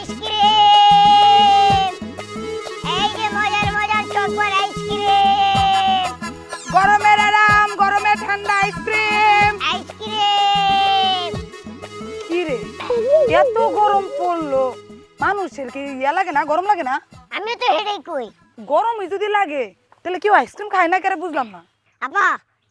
Ice cream, এই যে মজার মজার চকবার আইসক্রিম, গরমের আরাম, গরমে ঠান্ডা আইসক্রিম। আইসক্রিম। কি রে, এত গরম পড়লো, মানুষের কি লাগে না, গরম লাগে না? আমিও তো হেডেই কই। গরমই যদি লাগে তাহলে কেউ আইসক্রিম খায় না, কেন বুঝলাম না। আপা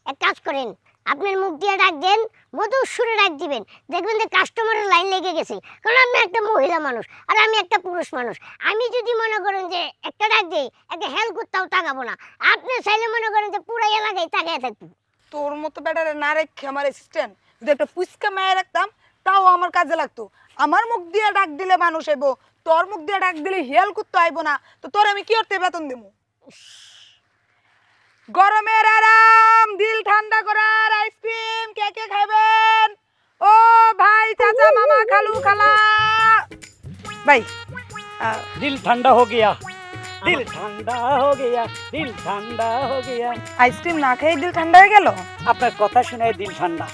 এক কাজ করেন, আপনার মুখ দিয়ে ডাক দেন, মধুর সুরে ডাক দিবেন, দেখবেন যে কাস্টমারের লাইন লেগে গেছে। কারণ আমি একটা মহিলা মানুষ আর আমি একটা পুরুষ মানুষ। আমি যদি মনে করেন যে একটা ডাক দেই, একটা হেল্প করতেও তাকাবো না। আপনি চাইলে মনে করেন যে পুরো এলাকায় তাকিয়ে থাকবো। তোর মতো ব্যাটারে না রেখে আমার অ্যাসিস্ট্যান্ট যদি একটা পুচকা মেয়ে রাখতাম তাও আমার কাজে লাগতো। আমার মুখ দিয়ে ডাক দিলে মানুষ আইবো, তোর মুখ দিয়ে ডাক দিলে হেল করতে আইবো না, তো তোর আমি কি করতে বেতন দেবো? গরমের আরাম, দিল ঠান্ডা করার আইসক্রিম কে কে খাবেন? ও ভাই, চাচা, মামা, খালু, খালা। ভাই दिल ठंडा हो गया, दिल ठंडा हो गया, दिल ठंडा हो गया। আইসক্রিম না খেয়ে দিল ঠান্ডা হয়ে গেল। আপনার কথা শুনে দিল ঠান্ডা।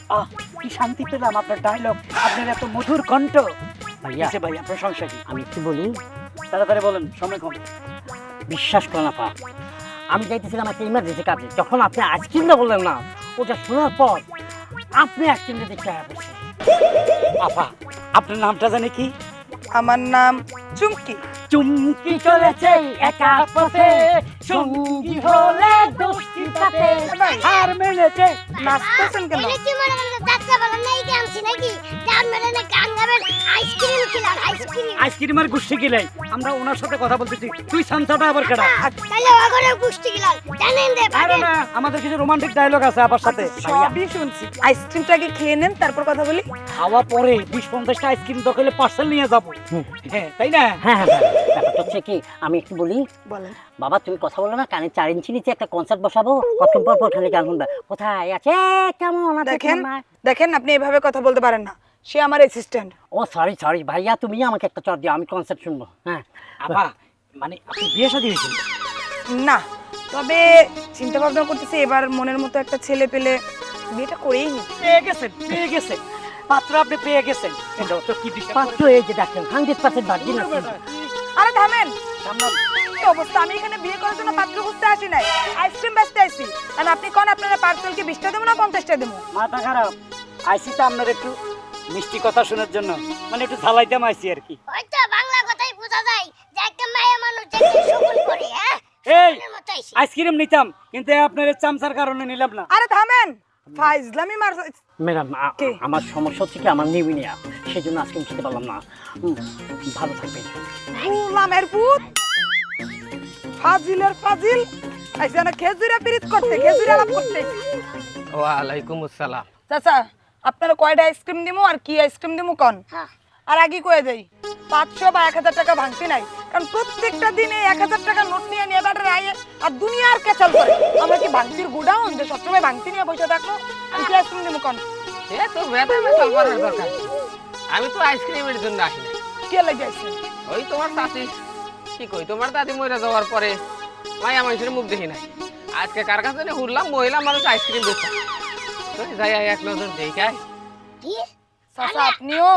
কি শান্তি পেলাম আপনার ডায়লগ, আপনার এত মধুর কণ্ঠ। ভাইয়া ভাই আপনার সমস্যা কি? আমি কি বলি, তাড়াতাড়ি বলেন, সময় কম। বিশ্বাস করেন আপা, আমি যাইতেছিলাম একটা ইমার্জেন্সি কাজে, যখন আপনি আইসক্রিমটা বললেন না, ওটা শোনার পর আপনি আইসক্রিমটা দেখতে আসছে। আপা আপনার নামটা জানি কি? আমার নাম চুমকি। চুমকি চলেছে একা পথে, সঙ্গী হলে দোস্তি তাতে, হার মেনেছে। নাচতেছেন কেন? এলে কি মনে করেন যাত্রা বলেন না, এই গান নাকি গান মেলে না, গান গাবেন, আইসক্রিম খেলাম, আইসক্রিম। আইসক্রিমের গুষ্টি গিলাই, আমরা ওনার সাথে কথা বলতেছি। তুই সামসাটা আবার কেডা? তাহলে ওগরে গুষ্টি গিলাল জানেন দে আরে ভাবেন। না, আমাদের কিছু রোমান্টিক ডায়লগ আছে আবার সাথে। সবই শুনছি, আইসক্রিমটাকে খেয়ে নেন তারপর কথা বলি। খাওয়া পরে 20-50টা আইসক্রিম দখলে পার্সেল নিয়ে যাবো। হ্যাঁ তাই না? হ্যাঁ হ্যাঁ হ্যাঁ, ব্যাপারটা হচ্ছে কি, আমি একটু বলি। বলেন। বাবা তুমি কথা বলো না, কানে 4 ইঞ্চি নিচে একটা কনসার্ট বসাবো, কতক্ষণ পর পর খালি গান শুনবে, কোথায় আছে, কেমন আছে দেখেন তোমার? দেখেন, আপনি এভাবে কথা বলতে পারেন না, সে আমার অ্যাসিস্ট্যান্ট। ও সরি সরি ভাইয়া, তুমি আমাকে একটা চট দিও, আমি কনসার্ট শুনবো। হ্যাঁ আপা মানে আপনি বিয়ে শাদী হয়েছেন? না, তবে চিন্তা ভাবনা করতেছি এবার মনের মতো একটা ছেলে পেলে বিয়েটা করেই নি। পেয়ে গেছেন, পেয়ে গেছেন, পাত্র আপনি পেয়ে গেছেন। এটা তো কি ডিস্টার্ব পাত্র এই যে দেখেন 100% ভার্জিন আছে। আরে থামেন, সামলান। কি অবস্থা? আমি এখানে বিয়ে করার জন্য পাত্র খুঁজতে আসি নাই, আইসক্রিম বেচতে আসি। আর আপনি কোন আপনারা পার্সেল কি 20টা দেবো না 50টা দেবো? মাথা খারাপ, আইসি তো আপনার একটু মিষ্টি কথা শোনার জন্য, মানে একটু ঝালাইতাম আইসি আর কি। হয়তো বাংলা কথাই বোঝা যায় যে একটা মায়া মানুষ যে শকুন করে। হ্যাঁ এই শকুনের মতো আইছে। আইসক্রিম নিতাম, কিন্তু আপনার এই চামচার কারণে নিলাম না। আরে থামেন, ফাইজলামি মার। ম্যাডাম কে? আমার সমস্যা হচ্ছে কি, আমার নিউমিনিয়া, সেই জন্য আজকে খেতে পারলাম না। ভালো থাকবেন। গুলামের পুত, ফাজিলের ফাজিল, আইসা না খেজুরা পিরিত করতে, খেজুরা আলাপ করতে। ওয়ালাইকুম আসসালাম। চাচা, আপনারা কয়টা আইসক্রিম দিমু আর কি আইসক্রিম দিমু কোন? হ্যাঁ আর আগে কয়ে দেই 500 বা 1000 টাকা ভাঙতি নাই, কারণ প্রত্যেকটা দিনে 1000 টাকা নোট নিয়ে নিয়ে ব্যাটারে আইয়ে আর দুনিয়ার কেচাল করে। আমরা কি ভাঙতির গুডাউন যে সবসময় ভাঙতি নিয়ে বসে থাকবো? আমি কি আইসক্রিম দিমু কোন? এ তো বেটা মেটাল করার দরকার কি? আমি তো আইসক্রিমের জন্য আসি না। কে লাগে আইসক্রিম? ওই তোমার দাদি, কি কই, তোমার দাদি মরে যাওয়ার পরে মায়া মানুষের মুখ দেখি নাই। আজকে কার কাছে জানি হুরলাম মহিলা মানুষ আইসক্রিম বেচছে। তো যাই এক নজর দেখাই। কি চাচা আপনিও